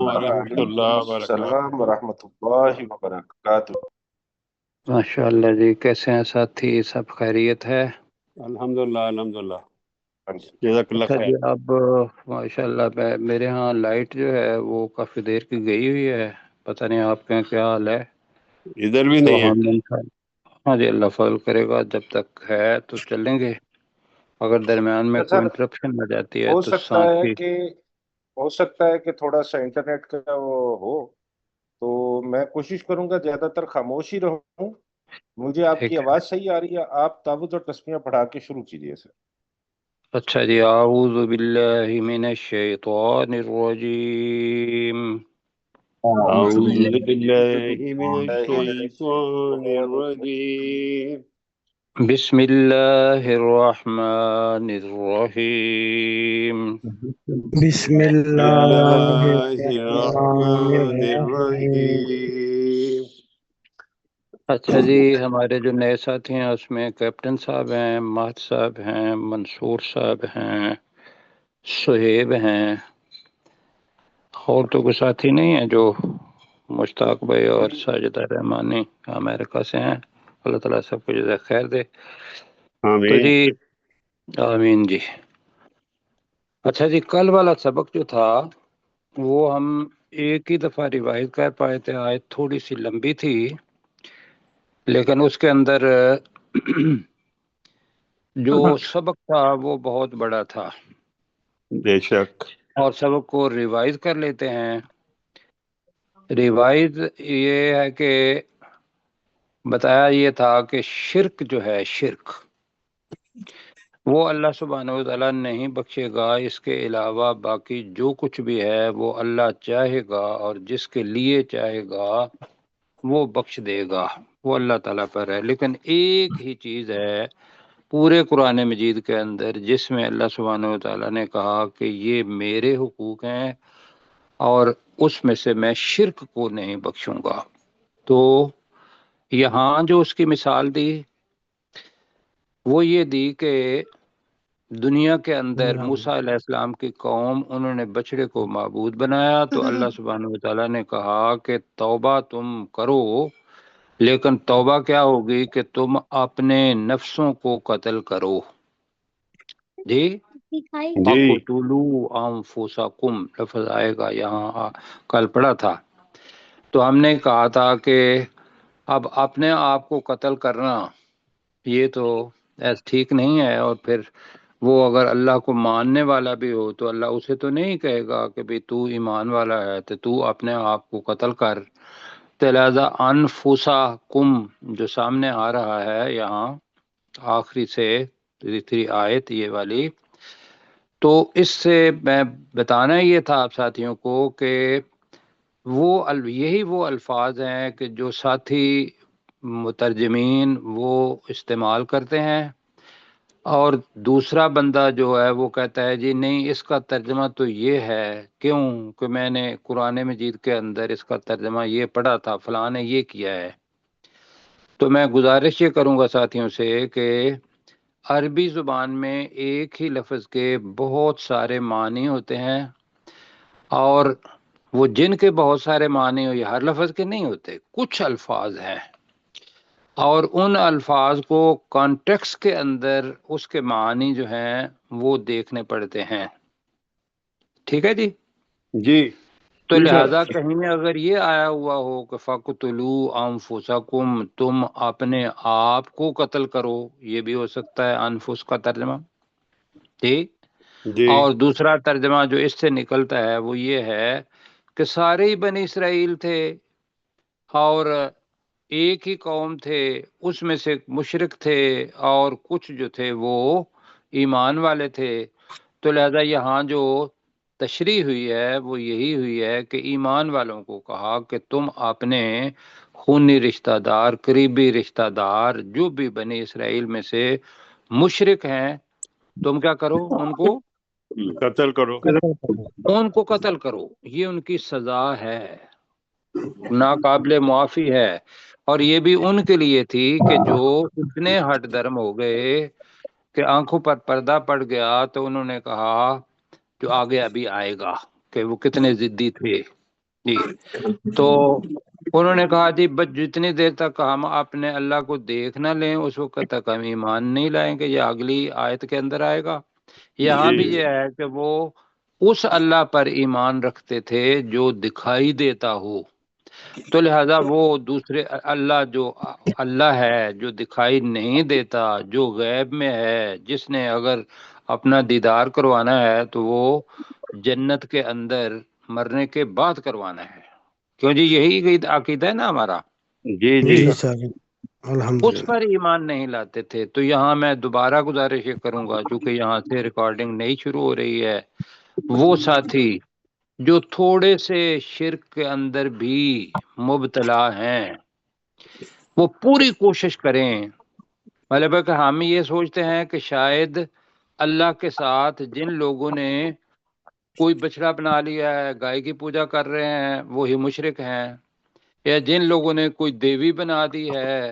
ورحمۃ اللہ وعلیکم وبرکاتہ۔ السلام ورحمۃ اللہ وبرکاتہ۔ ماشاء اللہ جی، کیسے ہیں ساتھی؟ سب خیریت ہے؟ الحمدللہ الحمدللہ، ہاں جی، جزاک اللہ اچھا خیر۔ جی، اب ماشاء اللہ میرے ہاں لائٹ جو ہے وہ کافی دیر کی گئی ہوئی ہے، پتہ نہیں آپ کے یہاں کیا حال ہے؟ ادھر بھی تو نہیں ہے۔ ہم ہاں جی، اللہ فضل کرے گا، جب تک ہے تو چلیں گے، اگر درمیان میں کوئی سر انٹرپشن آ جاتی ہے ہو تو سکتا ہے ساتھی کہ ہو سکتا ہے کہ تھوڑا سا انٹرنیٹ کا وہ ہو، تو میں کوشش کروں گا زیادہ تر خاموش ہی رہوں۔ مجھے آپ کی ٹھیک ہے۔ آواز صحیح آ رہی ہے، آپ تعوذ اور تسمیہ پڑھا کے شروع کیجیے سر۔ اچھا جی، اعوذ باللہ من الشیطان الرجیم، اعوذ اعوذ باللہ من باللہ من الشیطان الشیطان الرجیم، بسم اللہ الرحمن الرحیم۔ بسم بسم اللہ اللہ الرحمن الرحمن الرحیم۔ الرحیم۔ اچھا جی، ہمارے جو نئے ساتھی ہیں اس میں کیپٹن صاحب ہیں، مہد صاحب ہیں، منصور صاحب ہیں، سہیب ہیں، اور تو کوئی ساتھی نہیں ہیں جو مشتاق بھائی اور ساجدہ رحمانی امریکہ سے ہیں۔ اللہ تعالیٰ سب کو جزائے خیر دے۔ تو آمین۔ جی آمین جی۔ اچھا جی، کل والا سبق جو تھا وہ ہم ایک ہی دفعہ ریوائز کر پائے تھے، آیت تھوڑی سی لمبی تھی لیکن اس کے اندر جو سبق تھا وہ بہت بڑا تھا، بے شک۔ اور سبق کو ریوائز کر لیتے ہیں۔ ریوائز یہ ہے کہ بتایا یہ تھا کہ شرک جو ہے، شرک وہ اللہ سبحانہ و تعالیٰ نہیں بخشے گا، اس کے علاوہ باقی جو کچھ بھی ہے وہ اللہ چاہے گا اور جس کے لیے چاہے گا وہ بخش دے گا، وہ اللہ تعالیٰ پر ہے۔ لیکن ایک ہی چیز ہے پورے قرآن مجید کے اندر جس میں اللہ سبحانہ و تعالیٰ نے کہا کہ یہ میرے حقوق ہیں اور اس میں سے میں شرک کو نہیں بخشوں گا۔ تو یہاں جو اس کی مثال دی وہ یہ دی کہ دنیا کے اندر موسیٰ علیہ السلام کی قوم، انہوں نے بچڑے کو معبود بنایا، تو اللہ سبحانہ و تعالیٰ نے کہا کہ توبہ تم کرو، لیکن توبہ کیا ہوگی کہ تم اپنے نفسوں کو قتل کرو۔ جی، جی وَقُتُلُوا أَنفُسَكُمْ لفظ آئے گا یہاں، کل پڑھا تھا۔ تو ہم نے کہا تھا کہ اب اپنے آپ کو قتل کرنا یہ تو ایسا ٹھیک نہیں ہے، اور پھر وہ اگر اللہ کو ماننے والا بھی ہو تو اللہ اسے تو نہیں کہے گا کہ بھی تو ایمان والا ہے تو اپنے آپ کو قتل کر۔ تو لہٰذا انفسکم جو سامنے آ رہا ہے یہاں آخری سے تیسری آیت یہ والی، تو اس سے میں بتانا یہ تھا آپ ساتھیوں کو کہ یہی وہ الفاظ ہیں کہ جو ساتھی مترجمین وہ استعمال کرتے ہیں، اور دوسرا بندہ جو ہے وہ کہتا ہے جی نہیں اس کا ترجمہ تو یہ ہے، کیوں کہ میں نے قرآن مجید کے اندر اس کا ترجمہ یہ پڑھا تھا، فلاں نے یہ کیا ہے۔ تو میں گزارش یہ کروں گا ساتھیوں سے کہ عربی زبان میں ایک ہی لفظ کے بہت سارے معنی ہوتے ہیں، اور وہ جن کے بہت سارے معنی ہو یہ ہر لفظ کے نہیں ہوتے، کچھ الفاظ ہیں اور ان الفاظ کو کانٹیکس کے اندر اس کے معنی جو ہیں وہ دیکھنے پڑتے ہیں۔ ٹھیک ہے جی؟ جی تو جی سر۔ لہذا کہیں اگر یہ آیا ہوا ہو کہ فَقْتُلُوا أَنفُسَكُمْ تم اپنے آپ کو قتل کرو، یہ بھی ہو سکتا ہے انفس کا ترجمہ، ٹھیک۔ جی اور دوسرا ترجمہ جو اس سے نکلتا ہے وہ یہ ہے کہ سارے ہی بنی اسرائیل تھے اور ایک ہی قوم تھے، اس میں سے مشرک تھے اور کچھ جو تھے وہ ایمان والے تھے۔ تو لہذا یہاں جو تشریح ہوئی ہے وہ یہی ہوئی ہے کہ ایمان والوں کو کہا کہ تم اپنے خونی رشتہ دار، قریبی رشتہ دار جو بھی بنی اسرائیل میں سے مشرک ہیں، تم کیا کرو؟ قتل کرو۔ ان کو قتل کرو، یہ ان کی سزا ہے، ناقابل معافی ہے۔ اور یہ بھی ان کے لیے تھی کہ جو اتنے ہٹ درم ہو گئے کہ آنکھوں پر پردہ پڑ گیا، تو انہوں نے کہا جو آگے ابھی آئے گا کہ وہ کتنے ضدی تھے۔ جی تو انہوں نے کہا جی بس جتنی دیر تک ہم اپنے اللہ کو دیکھ نہ لیں اس وقت تک ہم ایمان نہیں لائیں گے. یہ اگلی آیت کے اندر آئے گا. یہاں بھی یہ ہے کہ وہ اس اللہ پر ایمان رکھتے تھے جو دکھائی دیتا ہو، تو لہذا وہ دوسرے اللہ جو اللہ ہے جو دکھائی نہیں دیتا، جو غیب میں ہے، جس نے اگر اپنا دیدار کروانا ہے تو وہ جنت کے اندر مرنے کے بعد کروانا ہے. کیوں جی یہی عقیدہ ہے نا ہمارا. جی جی جی سر اس الحمدللہ. پر ایمان نہیں لاتے تھے. تو یہاں میں دوبارہ گزارش یہ کروں گا چونکہ یہاں سے ریکارڈنگ نہیں شروع ہو رہی ہے، وہ ساتھی جو تھوڑے سے شرک کے اندر بھی مبتلا ہیں وہ پوری کوشش کریں. مطلب ہے کہ ہم یہ سوچتے ہیں کہ شاید اللہ کے ساتھ جن لوگوں نے کوئی بچڑا بنا لیا ہے، گائے کی پوجا کر رہے ہیں، وہی مشرک ہیں، یا جن لوگوں نے کوئی دیوی بنا دی ہے،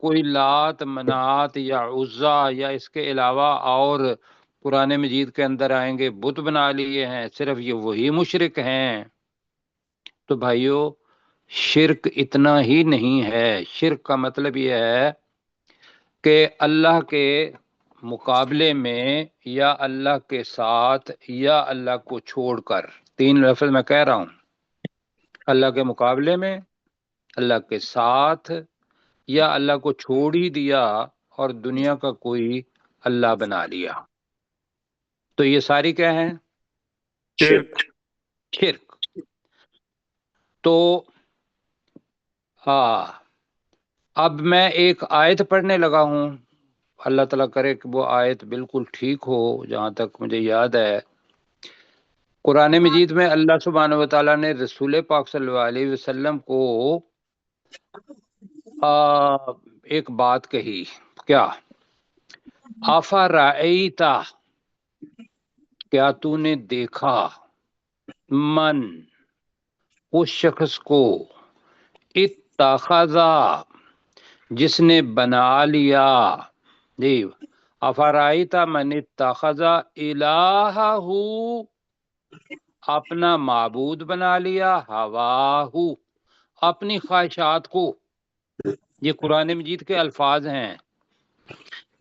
کوئی لات منات یا عزا یا اس کے علاوہ اور قرآن مجید کے اندر آئیں گے بت بنا لیے ہیں، صرف یہ وہی مشرک ہیں. تو بھائیو شرک اتنا ہی نہیں ہے. شرک کا مطلب یہ ہے کہ اللہ کے مقابلے میں یا اللہ کے ساتھ یا اللہ کو چھوڑ کر، تین لفظ میں کہہ رہا ہوں، اللہ کے مقابلے میں، اللہ کے ساتھ، یا اللہ کو چھوڑ ہی دیا اور دنیا کا کوئی اللہ بنا لیا. تو یہ ساری کیا ہیں؟ شرک. شرک. تو اب میں ایک آیت پڑھنے لگا ہوں، اللہ تعالیٰ کرے کہ وہ آیت بالکل ٹھیک ہو. جہاں تک مجھے یاد ہے قرآن مجید میں اللہ سبحانہ و تعالیٰ نے رسول پاک صلی اللہ علیہ وسلم کو ایک بات کہی. کیا؟ افرأیتا، کیا تو نے دیکھا، من، اس شخص کو، اتخذا، جس نے بنا لیا، جی افرأیتا من اتخذا الہہ، اپنا معبود بنا لیا، ہواہ، اپنی خواہشات کو. یہ قرآن مجید کے الفاظ ہیں.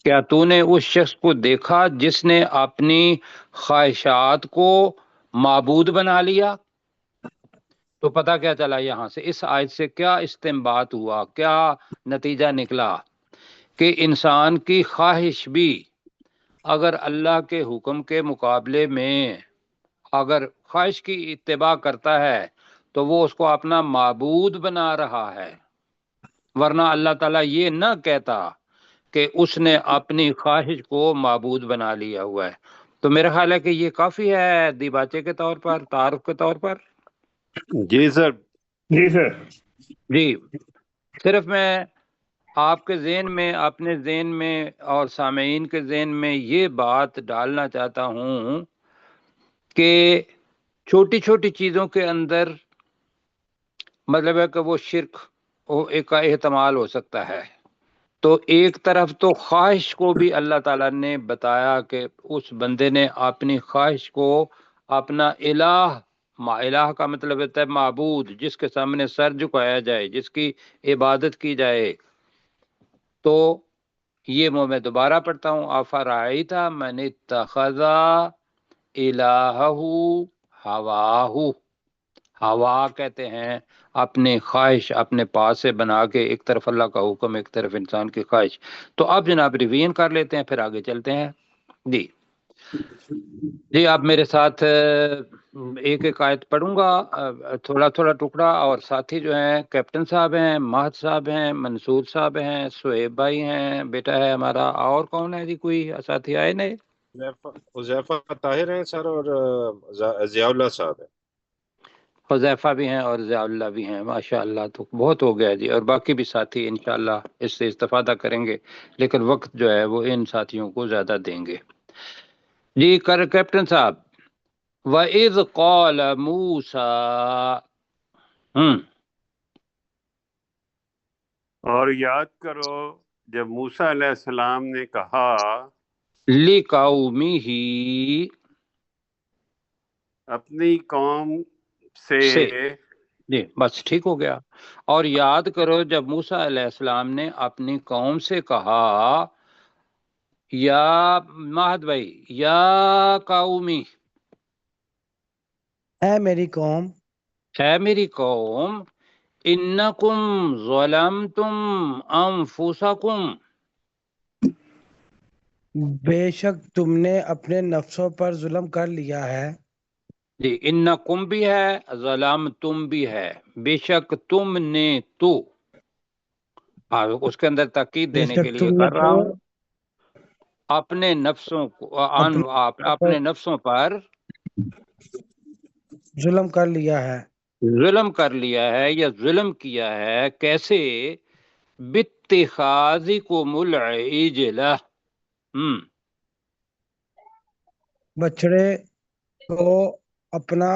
کیا تو نے اس شخص کو دیکھا جس نے اپنی خواہشات کو معبود بنا لیا؟ تو پتہ کیا چلا یہاں سے، اس آیت سے کیا استنباط ہوا، کیا نتیجہ نکلا؟ کہ انسان کی خواہش بھی اگر اللہ کے حکم کے مقابلے میں اگر خواہش کی اتباع کرتا ہے تو وہ اس کو اپنا معبود بنا رہا ہے. ورنہ اللہ تعالیٰ یہ نہ کہتا کہ اس نے اپنی خواہش کو معبود بنا لیا ہوا ہے. تو میرا خیال ہے کہ یہ کافی ہے دیباچے کے طور پر، تعارف کے طور پر. جی سر. جی سر. جی صرف میں آپ کے ذہن میں، اپنے ذہن میں اور سامعین کے ذہن میں یہ بات ڈالنا چاہتا ہوں کہ چھوٹی چھوٹی چیزوں کے اندر مطلب ہے کہ وہ شرک ایک کا احتمال ہو سکتا ہے. تو ایک طرف تو خواہش کو بھی اللہ تعالیٰ نے بتایا کہ اس بندے نے اپنی خواہش کو اپنا الہ، الہ کا مطلب ہوتا ہے معبود، جس کے سامنے سر جھکایا جائے، جس کی عبادت کی جائے. تو یہ میں دوبارہ پڑھتا ہوں، افرأیت من اتخذ الہہ ہواہ. ہوا کہتے ہیں اپنے خواہش، اپنے پاس سے بنا کے، ایک طرف اللہ کا حکم، ایک طرف انسان کی خواہش. تو اب جناب ریویژن کر لیتے ہیں پھر آگے چلتے ہیں. جی آپ میرے ساتھ ایک ایک آیت پڑھوں گا، تھوڑا تھوڑا ٹکڑا، اور ساتھی جو ہیں کیپٹن صاحب ہیں، مہد صاحب ہیں، منصور صاحب ہیں، سہیب بھائی ہیں، بیٹا ہے ہمارا، اور کون ہے جی کوئی ساتھی آئے نہیں؟ حذیفہ طاہر ہیں سر، اور ضیاء اللہ صاحب ہیں. حذیفہ بھی ہیں اور ضیاء اللہ بھی ہیں. ماشاء اللہ، تو بہت ہو گیا جی. اور باقی بھی ساتھی انشاءاللہ اس سے استفادہ کریں گے، لیکن وقت جو ہے وہ ان ساتھیوں کو زیادہ دیں گے. جی کیپٹن صاحب، وَإِذْ قَالَ مُوسَىٰ، اور یاد کرو جب موسیٰ علیہ السلام نے کہا لِقَوْمِهِ، اپنی قوم سے، جی بس ٹھیک ہو گیا. اور یاد کرو جب موسیٰ علیہ السلام نے اپنی قوم سے کہا یا ماہد بھائی یا قومی، اے میری قوم، ہے میری قوم، انکم ظلمتم انفسکم، بے شک تم نے اپنے نفسوں پر ظلم کر لیا ہے. جی انکم بھی ہے، ظلمتم بھی ہے، بے شک تم نے تو، اس کے اندر تاکید بے دینے کے شک لیے تم نے کر رہا تو ہوں، اپنے نفسوں کو اپنے اپنے نفسوں پر ظلم کر لیا ہے. ظلم کر لیا ہے یا ظلم کیا ہے. کیسے؟ باتخاذکم العجلہ، بچڑے کو اپنا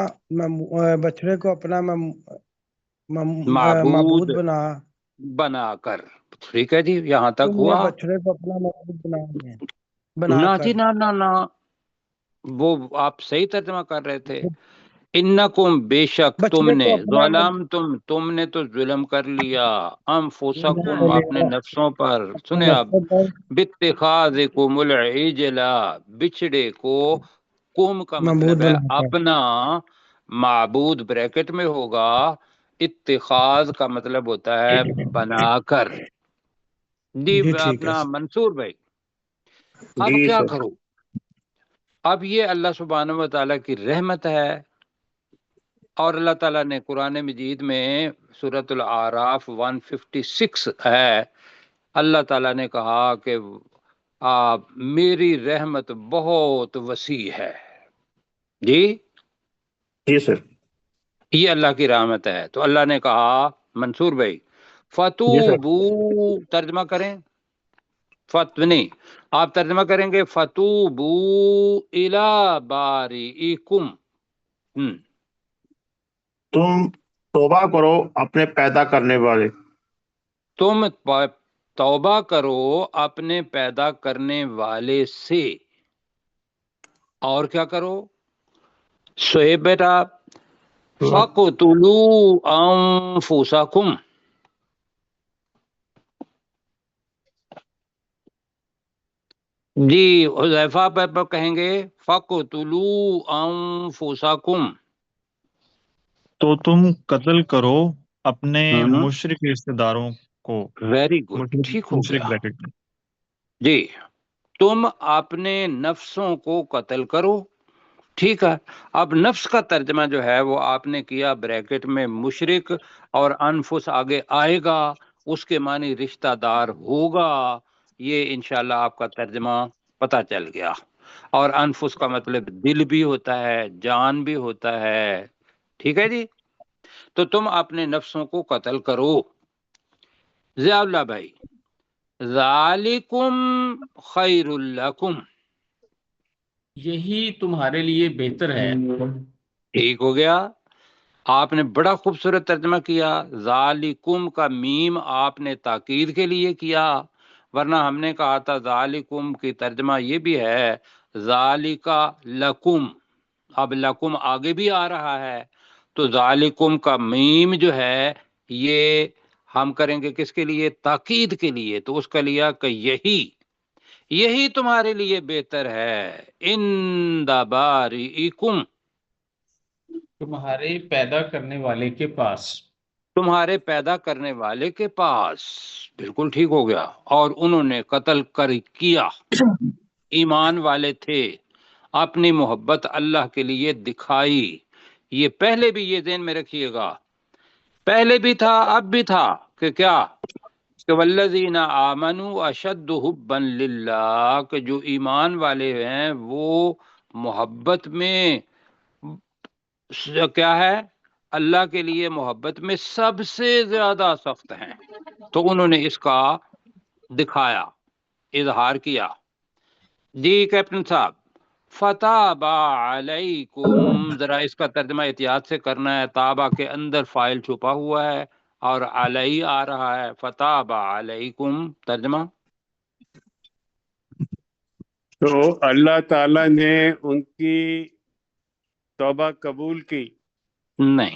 معبود معبود بنا کر. ٹھیک ہے جی یہاں تک تم نے ہوا. بچڑے کو اپنا معبود بنا نہ کر. جی نہ وہ آپ صحیح ترجمہ کر رہے تھے. انکم بے شک تم بچڑے نے، کو اپنا ظلم تم نے تو ظلم کر لیا، انفسکم اپنے نفسوں پر. سنیں آپ، باتخاذکم العجلہ، بچڑے کو، قوم کا معبود مطلب ہے بنا کر. اپنا معبود، بریکٹ میں ہوگا، اتخاذ کا مطلب ہوتا ہے بنا کر. جی جی ٹھیک ہے. اپنا منصور بھائی اب جی کیا سر. کروں؟ اب یہ اللہ سبحانہ و تعالیٰ کی رحمت ہے، اور اللہ تعالیٰ نے قرآن مجید میں سورۃ الاعراف 156 ہے، اللہ تعالیٰ نے کہا کہ میری رحمت بہت وسیع ہے. جی جی سر. یہ اللہ کی رحمت ہے. تو اللہ نے کہا منصور بھائی جی سر. فتوبو، ترجمہ کریں، نہیں آپ ترجمہ کریں گے فتوبو الی باریکم. تم توبہ کرو اپنے پیدا کرنے والے. تم توبہ کرو اپنے پیدا کرنے والے سے. اور کیا کرو شعیب بیٹا؟ فَقْتُلُوا أَنفُسَكُمْ، جی حذیفہ پر کہیں گے فَقْتُلُوا أَنفُسَكُمْ. تو تم قتل کرو اپنے مشرک رشتہ داروں کو. ویری گڈ، ٹھیک ہو مشرک گیا. بریکٹ میں. جی تم اپنے نفسوں کو قتل کرو. ٹھیک ہے، اب نفس کا ترجمہ جو ہے وہ آپ نے کیا بریکٹ میں مشرک، اور انفس آگے آئے گا، اس کے معنی رشتہ دار ہوگا. یہ انشاءاللہ آپ کا ترجمہ پتہ چل گیا. اور انفس کا مطلب دل بھی ہوتا ہے، جان بھی ہوتا ہے. ٹھیک ہے جی. تو تم اپنے نفسوں کو قتل کرو. ضیاء اللہ بھائی ذالکم خیر لکم، یہی تمہارے لیے بہتر ہے. ٹھیک ہو گیا. آپ نے بڑا خوبصورت ترجمہ کیا. ذالکم کا میم آپ نے تاکید کے لیے کیا، ورنہ ہم نے کہا تھا ذالکم کی ترجمہ یہ بھی ہے ذالکا لکم. اب لکم آگے بھی آ رہا ہے، تو ذالکم کا میم جو ہے یہ ہم کریں گے کس کے لیے؟ تاکید کے لیے. تو اس کا لیا کہ یہی تمہارے لیے بہتر ہے. عند باریکم، تمہارے پیدا کرنے والے کے پاس. تمہارے پیدا کرنے والے کے پاس. بالکل ٹھیک ہو گیا. اور انہوں نے قتل کیا، ایمان والے تھے، اپنی محبت اللہ کے لیے دکھائی. یہ پہلے بھی یہ ذہن میں رکھیے گا، پہلے بھی تھا اب بھی تھا کہ کیا؟ کہ والذین آمنوا اشد حبا للہ، کہ جو ایمان والے ہیں وہ محبت میں کیا ہے؟ اللہ کے لیے محبت میں سب سے زیادہ سخت ہیں. تو انہوں نے اس کا دکھایا، اظہار کیا. جی کیپٹن صاحب فتاب علیکم، ذرا اس کا ترجمہ احتیاط سے کرنا ہے. تابہ کے اندر فائل چھپا ہوا ہے اور علیہ آ رہا ہے. فتاب علیکم ترجمہ. تو اللہ تعالیٰ نے ان کی توبہ قبول کی. نہیں،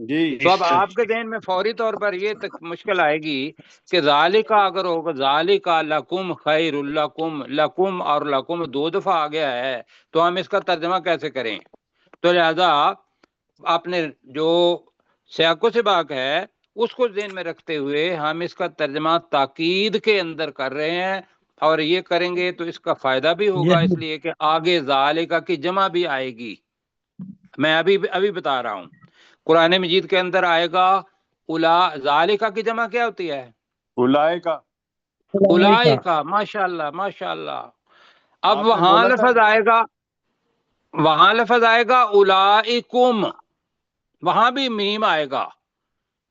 جی تو اب آپ کے ذہن میں فوری طور پر یہ مشکل آئے گی کہ ذالکا اگر ہوگا ذالکا لکم خیر لکم، لکم اور لکم دو دفعہ آ گیا ہے تو ہم اس کا ترجمہ کیسے کریں؟ تو لہذا آپ نے جو سیاق و سباق ہے اس کو ذہن میں رکھتے ہوئے ہم اس کا ترجمہ تاکید کے اندر کر رہے ہیں، اور یہ کریں گے تو اس کا فائدہ بھی ہوگا، اس لیے کہ آگے ذالکا کی جمع بھی آئے گی۔ میں ابھی بتا رہا ہوں، قرآن مجید کے اندر آئے گا ذالکا کی جمع کیا ہوتی ہے؟ اولائکا۔ اولائکا، ماشاء اللہ ماشاء اللہ۔ اب آپ نے وہاں بولا تھا لفظ آئے گا اولائکم، وہاں بھی میم آئے گا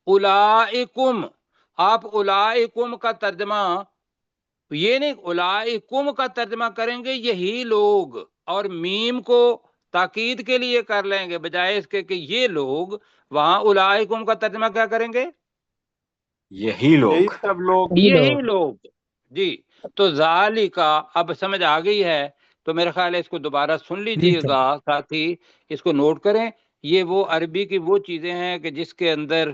اولائکم۔ آپ اولائکم کا ترجمہ یہ نہیں، اولائکم کا ترجمہ کریں گے یہی لوگ، اور میم کو تاکید کے لیے کر لیں گے بجائے اس کے کہ یہ لوگ۔ وہاں اولائکم کا ترجمہ کیا کریں گے؟ یہی لوگ، یہی سب لوگ۔ یہی لوگ، جی۔ تو ذالکا اب سمجھ آ گئی ہے، تو میرا خیال ہے اس کو دوبارہ سن لیجئے گا، ساتھی اس کو نوٹ کریں۔ یہ وہ عربی کی وہ چیزیں ہیں کہ جس کے اندر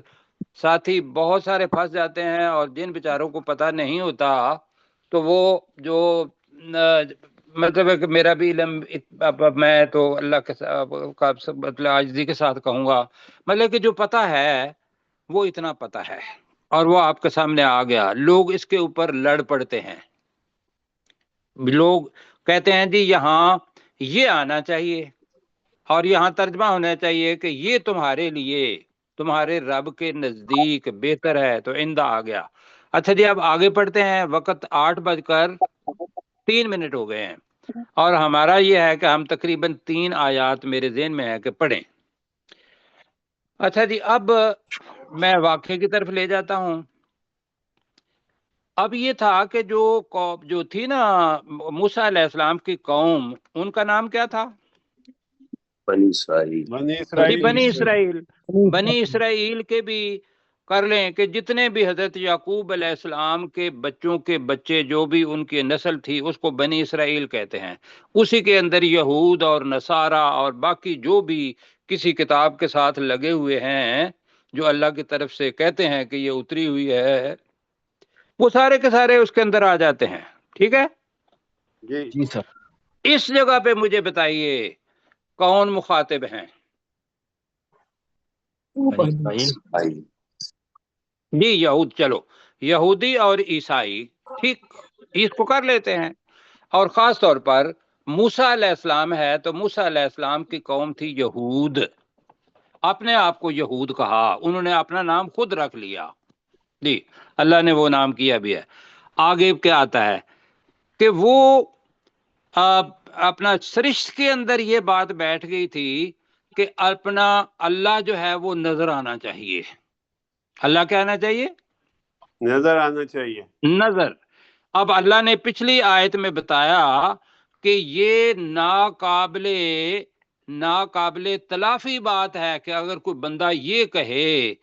ساتھی بہت سارے پھنس جاتے ہیں، اور جن بیچاروں کو پتہ نہیں ہوتا تو وہ جو مطلب ہے کہ میرا بھی علم میں تو اللہ کے مطلب عاجزی کے ساتھ کہوں گا، مطلب کہ جو پتہ ہے وہ اتنا پتہ ہے، اور وہ آپ کے سامنے آ گیا۔ لوگ اس کے اوپر لڑ پڑتے ہیں، لوگ کہتے ہیں جی یہاں یہ آنا چاہیے اور یہاں ترجمہ ہونا چاہیے کہ یہ تمہارے لیے تمہارے رب کے نزدیک بہتر ہے، تو آئندہ آ گیا۔ اچھا جی، اب آگے پڑھتے ہیں، وقت 8:03 ہو گئے ہیں، اور ہمارا یہ ہے کہ ہم تقریباً 3 آیات میرے ذہن میں ہے کہ پڑھیں۔ اچھا جی، اب میں واقعے کی طرف لے جاتا ہوں۔ اب یہ تھا کہ جو تھی نا موسیٰ علیہ السلام کی قوم، ان کا نام کیا تھا؟ بنی اسرائیل۔ بنی اسرائیل۔ بنی اسرائیل کے بھی کر لیں کہ جتنے بھی حضرت یعقوب علیہ السلام کے بچوں کے بچے، جو بھی ان کی نسل تھی، اس کو بنی اسرائیل کہتے ہیں۔ اسی کے اندر یہود اور نصارہ اور باقی جو بھی کسی کتاب کے ساتھ لگے ہوئے ہیں، جو اللہ کی طرف سے کہتے ہیں کہ یہ اتری ہوئی ہے، وہ سارے کے سارے اس کے اندر آ جاتے ہیں۔ ٹھیک ہے جی سر۔ اس جگہ پہ مجھے بتائیے کون مخاطب ہیں؟ بنی اسرائیل۔ جی یہود، چلو یہودی اور عیسائی، ٹھیک، اس کو کر لیتے ہیں۔ اور خاص طور پر موسیٰ علیہ السلام ہے تو موسیٰ علیہ السلام کی قوم تھی یہود، اپنے آپ کو یہود کہا، انہوں نے اپنا نام خود رکھ لیا، جی اللہ نے وہ نام کیا بھی ہے۔ آگے کیا آتا ہے کہ وہ اپنا سرشت کے اندر یہ بات بیٹھ گئی تھی کہ اپنا اللہ جو ہے وہ نظر آنا چاہیے۔ اللہ کیا آنا چاہیے؟ نظر آنا چاہیے، نظر۔ اب اللہ نے پچھلی آیت میں بتایا کہ یہ ناقابل تلافی بات ہے کہ اگر کوئی بندہ یہ کہے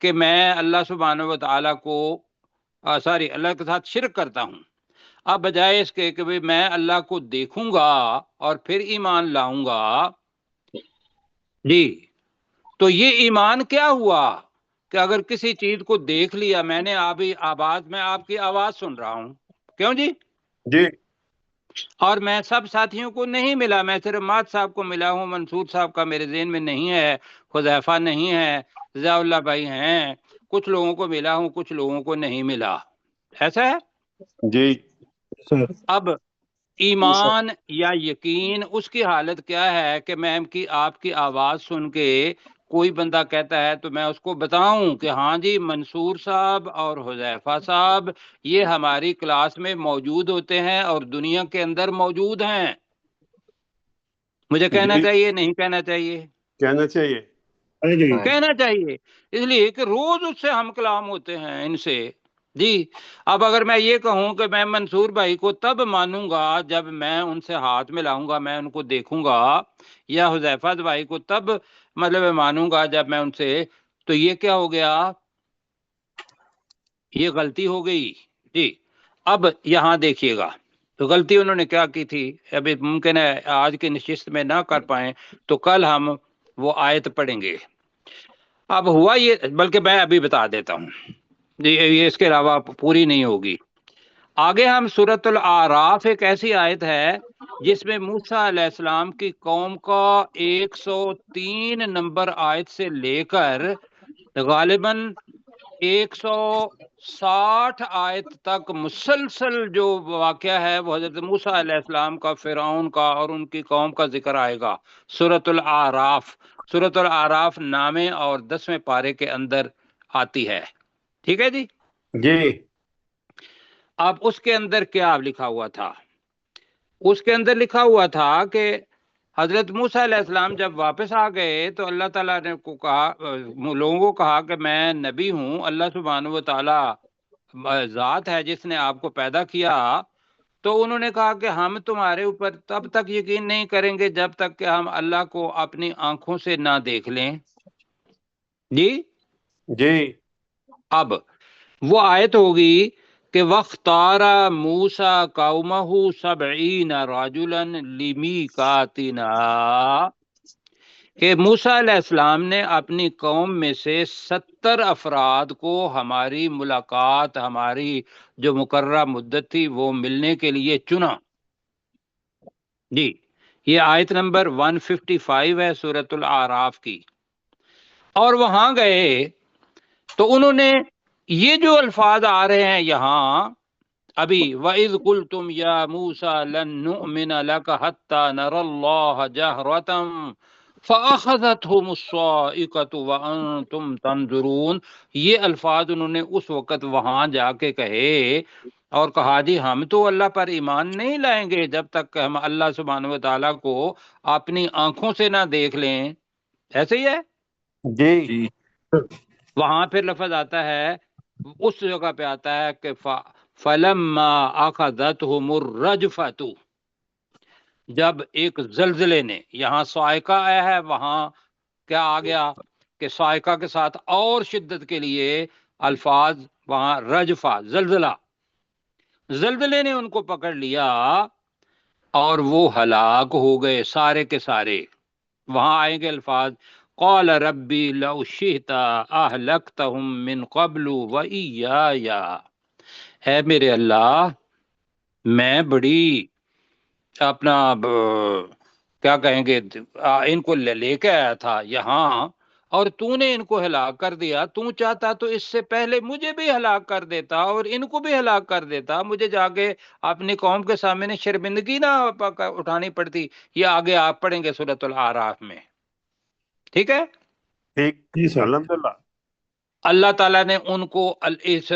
کہ میں اللہ سبحانہ و تعالیٰ کو اللہ کے ساتھ شرک کرتا ہوں، اب بجائے اس کے کہ میں اللہ کو دیکھوں گا اور پھر ایمان لاؤں گا، جی تو یہ ایمان کیا ہوا کہ اگر کسی چیز کو دیکھ لیا، میں نے آپ کی آواز سن رہا ہوں، کیوں جی؟ جی اور میں سب ساتھیوں کو نہیں ملا، میں صرف مات صاحب کو ملا ہوں، منصور صاحب کا میرے ذہن میں نہیں ہے، حذیفہ نہیں ہے، ضیاء اللہ بھائی ہیں، کچھ لوگوں کو ملا ہوں، کچھ لوگوں کو نہیں ملا، ایسا ہے جی اب ایمان یا یقین اس کی حالت کیا ہے کہ میں آپ کی آواز سن کے کوئی بندہ کہتا ہے تو میں اس کو بتاؤں کہ ہاں جی منصور صاحب اور حذیفہ صاحب یہ ہماری کلاس میں موجود ہوتے ہیں اور دنیا کے اندر موجود ہیں، مجھے کہنا چاہیے نہیں کہنا چاہیے؟ کہنا چاہیے، کہنا چاہیے، اس لیے کہ روز اس سے ہم کلام ہوتے ہیں ان سے، جی۔ اب اگر میں یہ کہوں کہ میں منصور بھائی کو تب مانوں گا جب میں ان سے ہاتھ ملاؤں گا، میں ان کو دیکھوں گا، یا حذیفہ بھائی کو تب مطلب مانوں گا جب میں ان سے، تو یہ کیا ہو گیا؟ یہ غلطی ہو گئی، جی۔ اب یہاں دیکھیے گا تو غلطی انہوں نے کیا کی تھی، ابھی ممکن ہے آج کی نشست میں نہ کر پائیں تو کل ہم وہ آیت پڑھیں گے۔ اب ہوا یہ، بلکہ میں ابھی بتا دیتا ہوں، یہ اس کے علاوہ پوری نہیں ہوگی۔ آگے ہم سورۃ الاعراف، ایک ایسی آیت ہے جس میں موسیٰ علیہ السلام کی قوم کا 103 نمبر آیت سے لے کر غالباً 160 آیت تک مسلسل جو واقعہ ہے وہ حضرت موسیٰ علیہ السلام کا، فرعون کا اور ان کی قوم کا ذکر آئے گا۔ سورۃ الاعراف، سورۃ الاعراف نامے اور 10ویں پارے کے اندر آتی ہے، ٹھیک ہے جی؟ جی اب اس کے اندر کیا لکھا ہوا تھا؟ اس کے اندر لکھا ہوا تھا کہ حضرت موسیٰ علیہ السلام جب واپس آ گئے تو اللہ تعالیٰ نے کو کہا، لوگوں کو کہا کہ میں نبی ہوں، اللہ سبحانہ و تعالیٰ ذات ہے جس نے آپ کو پیدا کیا۔ تو انہوں نے کہا کہ ہم تمہارے اوپر تب تک یقین نہیں کریں گے جب تک کہ ہم اللہ کو اپنی آنکھوں سے نہ دیکھ لیں۔ جی جی اب وہ آیت ہوگی کہ وَاخْتَارَ مُوسَىٰ قَوْمَهُ 70 رَجُلًا لِمِيقَاتِنَا، کہ موسیٰ علیہ السلام نے اپنی قوم میں سے 70 افراد کو ہماری ملاقات، ہماری جو مقررہ مدت تھی وہ ملنے کے لیے چنا۔ جی یہ آیت نمبر 155 ہے سورۃ الاعراف کی۔ اور وہاں گئے تو انہوں نے یہ جو الفاظ آ رہے ہیں یہاں ابھی، وَإِذْ قُلْتُمْ يَا مُوسَىٰ لَن نُّؤْمِنَ لَكَ حَتَّىٰ نَرَى اللَّهَ جَهْرَةً فَأَخَذَتْهُمُ الصَّاعِقَةُ وَأَنتُمْ تَنظُرُونَ، یہ الفاظ انہوں نے اس وقت وہاں جا کے کہے اور کہا جی ہم تو اللہ پر ایمان نہیں لائیں گے جب تک کہ ہم اللہ سبحانہ و تعالیٰ کو اپنی آنکھوں سے نہ دیکھ لیں۔ ایسے ہی ہے جی وہاں پھر لفظ آتا ہے، اس جگہ پہ آتا ہے کہ فَلَمَّا أَخَذَتْهُمُ الرَّجْفَةُ، جب ایک زلزلے نے، یہاں صاعقہ آیا ہے وہاں کیا آ گیا کہ صاعقہ کے ساتھ اور شدت کے لیے الفاظ وہاں رجفہ، زلزلہ، زلزلے نے ان کو پکڑ لیا اور وہ ہلاک ہو گئے سارے کے سارے۔ وہاں آئیں گے الفاظ قال ربی لو شئت اہلکتہم من قبل وإیایا، اے میرے اللہ میں بڑی اپنا کیا کہیں گے ان کو لے کے آیا تھا یہاں اور تو نے ان کو ہلاک کر دیا، تو چاہتا تو اس سے پہلے مجھے بھی ہلاک کر دیتا اور ان کو بھی ہلاک کر دیتا، مجھے جا کے اپنی قوم کے سامنے شرمندگی نہ اٹھانی پڑتی۔ یہ آگے آپ پڑھیں گے سورۃ الاعراف میں، ٹھیک ہے؟ ٹھیک جی سر۔ الحمدللہ۔ اللہ تعالیٰ نے ان کو اس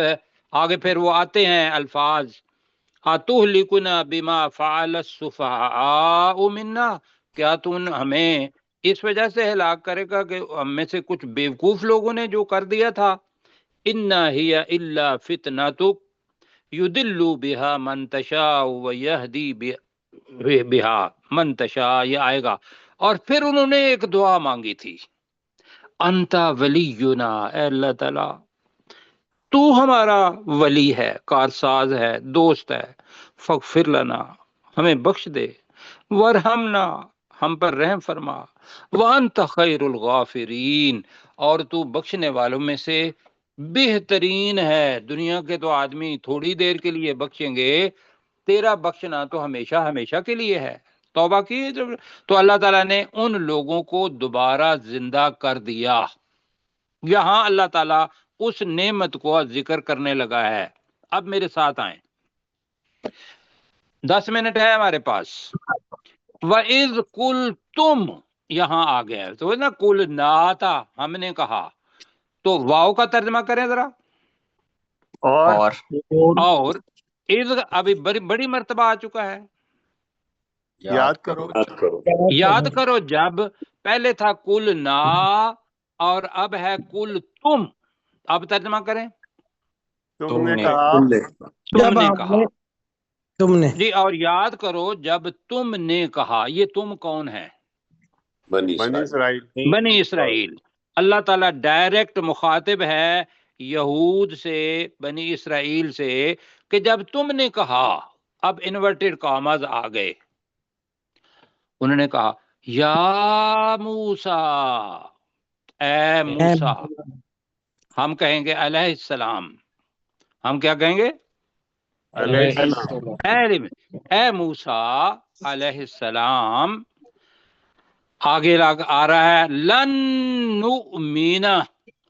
آگے پھر وہ آتے ہیں الفاظ اتہلکنا بما فعل السفہاء منا، کیا تو ہمیں اس وجہ سے ہلاک کرے گا کہ ہم میں سے کچھ بیوقوف لوگوں نے جو کر دیا تھا۔ انا ہی الا فتنتک یضل بہا من تشاء ویہدی بہا من تشاء، یہ آئے گا۔ اور پھر انہوں نے ایک دعا مانگی تھی، انت ولینا، اے اللہ تعالیٰ تو ہمارا ولی ہے، کارساز ہے، دوست ہے، فغفر لنا، ہمیں بخش دے، ورحمنا، ہم پر رحم فرما، وانت خیر الغافرین، اور تو بخشنے والوں میں سے بہترین ہے۔ دنیا کے تو آدمی تھوڑی دیر کے لیے بخشیں گے، تیرا بخشنا تو ہمیشہ ہمیشہ کے لیے ہے۔ توبہ کی تو اللہ تعالیٰ نے ان لوگوں کو دوبارہ زندہ کر دیا۔ یہاں اللہ تعالیٰ اس نعمت کو ذکر کرنے لگا ہے۔ اب میرے ساتھ آئیں، 10 منٹ ہے ہمارے پاس۔ وَإِذْ قُلْتُمْ یہاں آ گیا تو نا قُلْنَا تھا، ہم نے کہا، تو واو کا ترجمہ کریں ذرا، اور اذ ابھی بڑی مرتبہ آ چکا ہے، یاد کرو یاد کرو جب پہلے تھا قُلْنَا اور اب ہے قُلْ تم، اب ترجمہ کریں، تم نے کہا، تم نے کہا، تم نے جی، اور یاد کرو جب تم نے کہا، یہ تم کون ہے؟ بنی اسرائیل۔ بنی اسرائیل۔ اللہ تعالیٰ ڈائریکٹ مخاطب ہے یہود سے، بنی اسرائیل سے، کہ جب تم نے کہا، اب انورٹڈ کاماز آ گئے، انہوں نے کہا یا موسیٰ، اے موسیٰ، ہم کہیں گے علیہ السلام، ہم کیا کہیں گے؟ علیہ السلام، اے موسیٰ علیہ السلام. آگے آ رہا ہے لن نؤمن.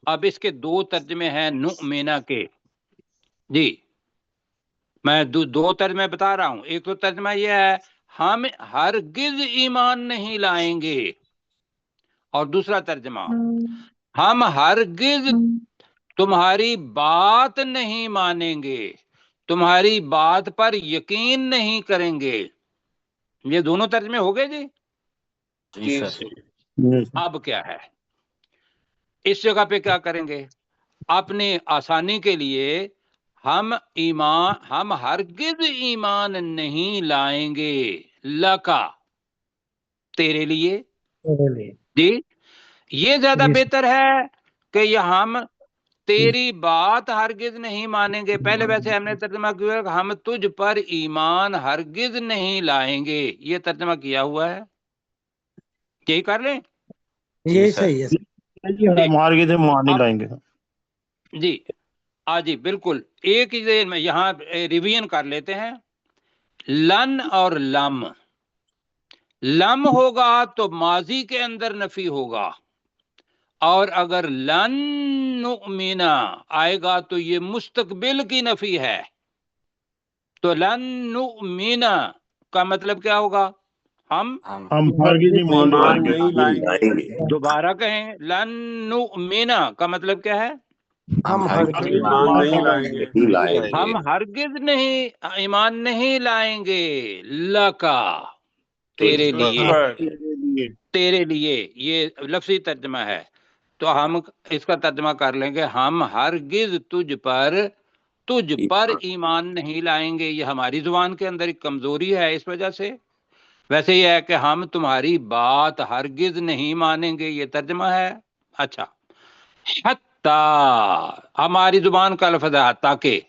اب اس کے دو ترجمے ہیں نؤمن کے. جی میں دو ترجمے بتا رہا ہوں. ایک تو ترجمہ یہ ہے ہم ہرگز ایمان نہیں لائیں گے، اور دوسرا ترجمہ ہم ہرگز تمہاری بات نہیں مانیں گے، تمہاری بات پر یقین نہیں کریں گے. یہ دونوں ترجمے ہو گئے جی. جی سر. اب کیا ہے اس جگہ پہ کیا کریں گے؟ اپنی آسانی کے لیے ہم ہرگز ایمان نہیں لائیں گے لکا، تیرے لیے. جی یہ زیادہ بہتر ہے کہ یہ ہم تیری بات ہرگز نہیں مانیں گے. پہلے ویسے ہم نے ترجمہ کیا کہ ہم تجھ پر ایمان ہرگز نہیں لائیں گے، یہ ترجمہ کیا ہوا ہے. یہی کر لیں. یہ صحیح ہے. ہم ہرگز مان نہیں لائیں گے. جی جی بالکل. ایک ہی میں یہاں ریویژن کر لیتے ہیں. لن اور لم، لم ہوگا تو ماضی کے اندر نفی ہوگا، اور اگر لن نؤمن آئے گا تو یہ مستقبل کی نفی ہے. تو لن نؤمن کا مطلب کیا ہوگا؟ ہم ہرگز ایمان ایمان نہیں نہیں لائیں لائیں گے، دوبارہ کہیں لن نؤمن کا مطلب کیا ہے؟ ہم ہرگز ایمان نہیں لائیں گے. ہم ہرگز نہیں ایمان نہیں لائیں گے لکا، تیرے لیے. تیرے لیے یہ لفظی ترجمہ ہے. تو ہم اس کا ترجمہ کر لیں گے ہم ہرگز تجھ پر ایمان نہیں لائیں گے. یہ ہماری زبان کے اندر ایک کمزوری ہے اس وجہ سے. ویسے یہ ہے کہ ہم تمہاری بات ہرگز نہیں مانیں گے، یہ ترجمہ ہے. اچھا، حتیٰ ہماری زبان کا لفظ ہے حتیٰ کہ.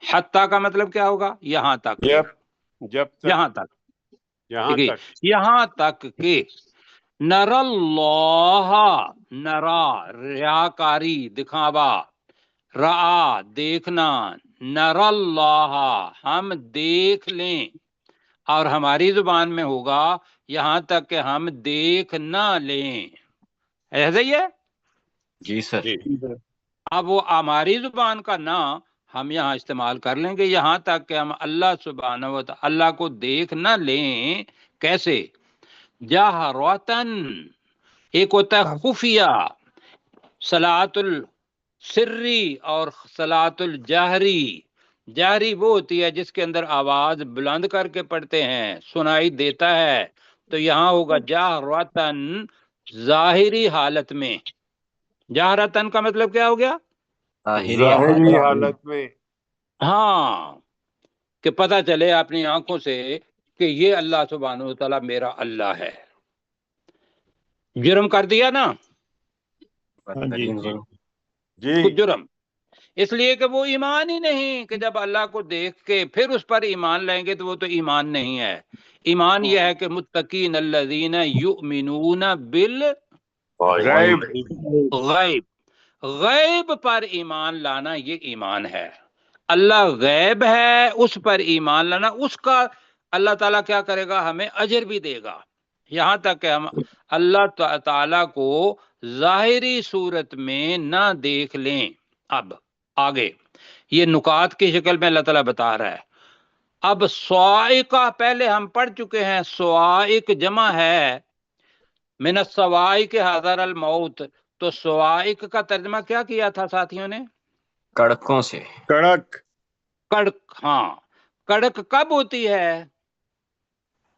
حتیٰ کا مطلب کیا ہوگا؟ یہاں تک. جب تک، یہاں تک، یہاں تک، یہاں تک کہ نر اللہ، نرا ریاکاری دکھاوا، را دیکھنا، نر اللہ ہم دیکھ لیں. اور ہماری زبان میں ہوگا یہاں تک کہ ہم دیکھ نہ لیں. ایسا ہی ہے. جی سر. اب وہ ہماری زبان کا نہ ہم یہاں استعمال کر لیں گے یہاں تک کہ ہم اللہ سبحانہ و تعالی اللہ کو دیکھ نہ لیں. کیسے؟ جہرتن، ایک ہوتا ہے خفیہ صلاۃ السری اور صلاۃ الجہری. جہری وہ ہوتی ہے جس کے اندر آواز بلند کر کے پڑھتے ہیں، سنائی دیتا ہے. تو یہاں ہوگا جہرتن ظاہری حالت میں. جہرتن کا مطلب کیا ہو گیا؟ ظاہری حالت میں. ہاں، کہ پتہ چلے اپنی آنکھوں سے کہ یہ اللہ سبحانہ و تعالیٰ میرا اللہ ہے. جرم کر دیا نا جی جرم، اس لیے کہ وہ ایمان ہی نہیں کہ جب اللہ کو دیکھ کے پھر اس پر ایمان لائیں گے تو وہ تو ایمان نہیں ہے. ایمان یہ ہے کہ متقین الذین یؤمنون غیب، غیب پر ایمان لانا یہ ایمان ہے. اللہ غیب ہے، اس پر ایمان لانا، اس کا اللہ تعالیٰ کیا کرے گا؟ ہمیں اجر بھی دے گا. یہاں تک کہ ہم اللہ تعالیٰ کو ظاہری صورت میں نہ دیکھ لیں. اب آگے یہ نکات کی شکل میں اللہ تعالیٰ بتا رہا ہے. اب صاعقہ پہلے ہم پڑھ چکے ہیں، صاعق جمع ہے من الصواعق حذر الموت. تو صواعق کا ترجمہ کیا کیا تھا ساتھیوں نے؟ کڑکوں سے. کڑک. کڑک. ہاں، کڑک کب ہوتی ہے؟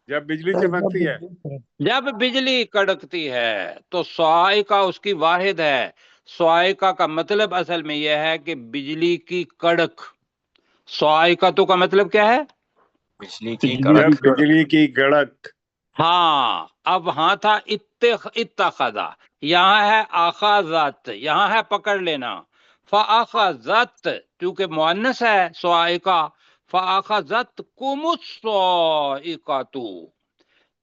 جب بجلی چمکتی ہے. جب بجلی کڑکتی ہے. تو صاعقہ اس کی واحد ہے. صاعقہ کا مطلب اصل میں یہ ہے کہ بجلی کی کڑک. صاعقہ تو کا مطلب کیا ہے؟ بجلی کی جب کڑک. بجلی کی کڑک. ہاں، اب ہاں تھا اتخذا، یہاں ہے اخذت، یہاں ہے پکڑ لینا. فاخذت چونکہ مؤنث ہے صاعقہ، فاخذتکم الصاعقۃ،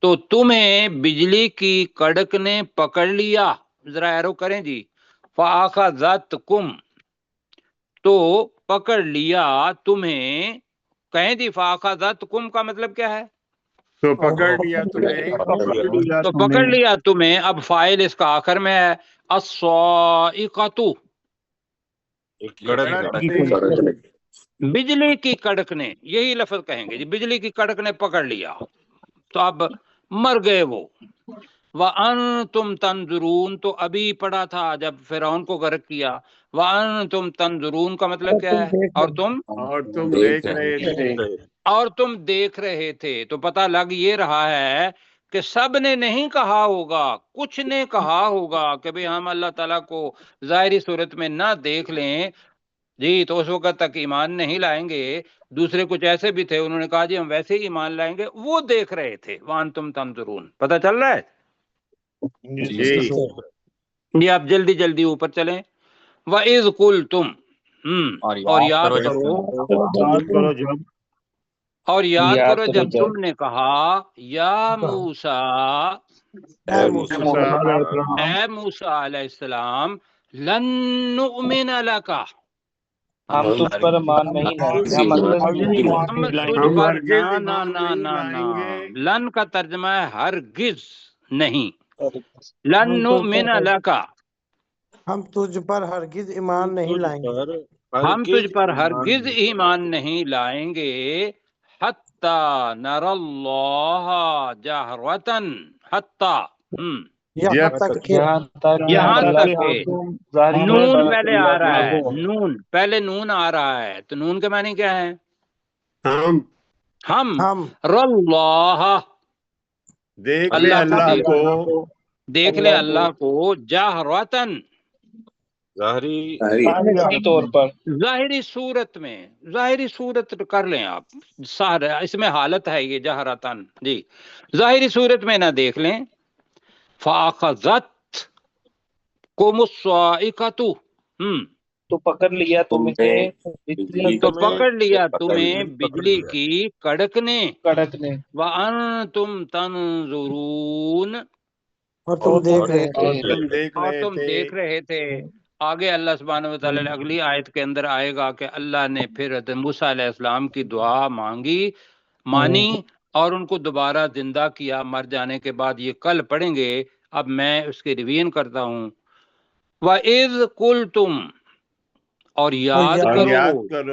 تو تمہیں بجلی کی کڑک نے پکڑ لیا. ذرا ایرو کریں جی. فَأَخَذَتْكُمْ تو پکڑ لیا تمہیں. کہیں جی فَأَخَذَتْكُمْ کا مطلب کیا ہے؟ تو پکڑ لیا تمہیں. تو پکڑ لیا تمہیں. اب فائل اس کا آخر میں ہے. الصَّاعِقَةُ بجلی کی کڑک نے. یہی لفظ کہیں گے جی. بجلی کی کڑک نے پکڑ لیا تو اب مر گئے وہ. وَأَنْتُمْ تَنْظُرُونَ تو ابھی پڑھا تھا جب فرعون کو غرق کیا. وَأَنْتُمْ تَنْظُرُونَ کا مطلب کیا ہے؟ اور تم دیکھ رہے تھے. اور تم دیکھ رہے تھے. تو پتہ لگ یہ رہا ہے کہ سب نے نہیں کہا ہوگا, کچھ نے کہا ہوگا کہ بھئی ہم اللہ تعالیٰ کو ظاہری صورت میں نہ دیکھ لیں جی تو اس وقت تک ایمان نہیں لائیں گے. دوسرے کچھ ایسے بھی تھے, انہوں نے کہا جی ہم ویسے ہی ایمان لائیں گے. وہ دیکھ رہے تھے. وَأَنْتُمْ تَنْظُرُونَ پتہ چل رہا ہے جی. جی. آپ جلدی جلدی اوپر چلیں. وَإِذْ قُلْتُمْ اور یاد کرو جب تم نے کہا یا موسیٰ اے موسیٰ علیہ السلام لن نؤمن لک ہم تجھ پر ایمان نہیں لائیں. لن کا ترجمہ ہے ہرگز نہیں. لن نؤمن لک ہم تجھ پر ہرگز ایمان نہیں لائیں گے. ہم تجھ پر ہرگز ایمان نہیں لائیں گے. حتی نر اللہ جہرتن حتی یہاں تک کہ نون پہلے آ رہا ہے. نون پہلے نون آ رہا ہے تو نون کے معنی کیا ہے؟ ہم راللہ اللہ کو دیکھ لیں. اللہ کو جہرتن ظاہری طور پر ظاہری صورت میں. ظاہری صورت کر لیں آپ, اس میں حالت ہے یہ جہرتن جی. ظاہری صورت میں نہ دیکھ لیں. فَأَخَذَتْكُمُ الصَّاعِقَةُ تو پکڑ لیا تمہیں بجلی کی کڑک نے. وَأَنْتُمْ تَنْظُرُونَ اور تم دیکھ رہے تھے. آگے اللہ سبحانہ و تعالی اگلی آیت کے اندر آئے گا کہ اللہ نے پھر حضرت موسیٰ علیہ السلام کی دعا مانی اور ان کو دوبارہ زندہ کیا مر جانے کے بعد. یہ کل پڑھیں گے. اب میں اس کی ریویژن کرتا ہوں. وَإِذْ قُلْتُمْ اور یاد کرو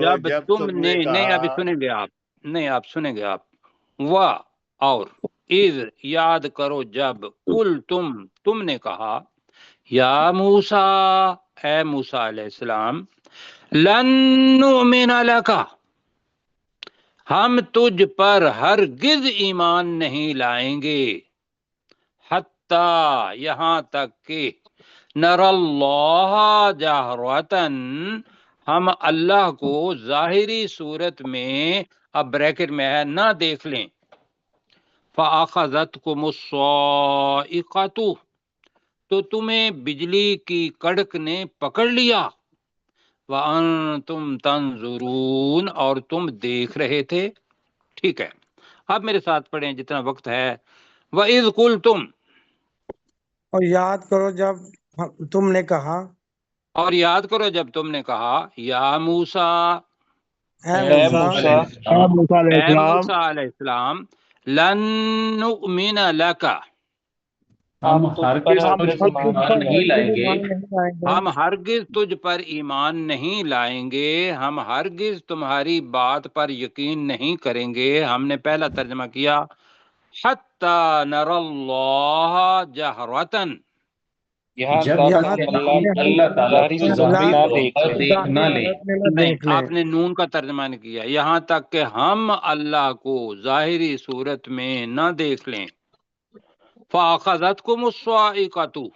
جب تم نے. نہیں ابھی سنیں گے آپ. نہیں آپ سنیں گے آپ. اور اذ یاد کرو جب تم نے کہا یا موسیٰ اے موسیٰ علیہ السلام لن نؤمن لک ہم تجھ پر ہرگز ایمان نہیں لائیں گے. حتی یہاں تک کہ نر اللہ جہرتن ہم اللہ کو ظاہری صورت میں, اب بریکٹ میں ہے, نہ دیکھ لیں. فَأَخَذَتْكُمُ الصَّاعِقَةُ تو تمہیں بجلی کی کڑک نے پکڑ لیا. وَأَنْتُمْ تَنْظُرُونَ اور تم دیکھ رہے تھے. ٹھیک ہے, اب میرے ساتھ پڑھیں جتنا وقت ہے. وَإِذْ قُلْتُمْ اور یاد کرو جب تم نے کہا. اور یاد کرو جب تم نے کہا یا موسیٰ اے موسیٰ علیہ السلام لن نؤمن لک ہم ہرگز نہیں لائیں گے. ہم ہرگز تجھ پر ایمان نہیں لائیں گے. ہم ہرگز تمہاری بات پر یقین نہیں کریں گے. ہم نے پہلا ترجمہ کیا حتی نر اللہ جہرتن اللہ تعالیٰ کو ظاہری دیکھ نہ لیں. نہیں آپ نے نون کا ترجمہ نہیں کیا. یہاں تک کہ ہم اللہ کو ظاہری صورت میں نہ دیکھ لیں. فَأَخَذَتْكُمُ الصَّاعِقَةُ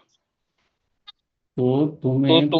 تو تمہیں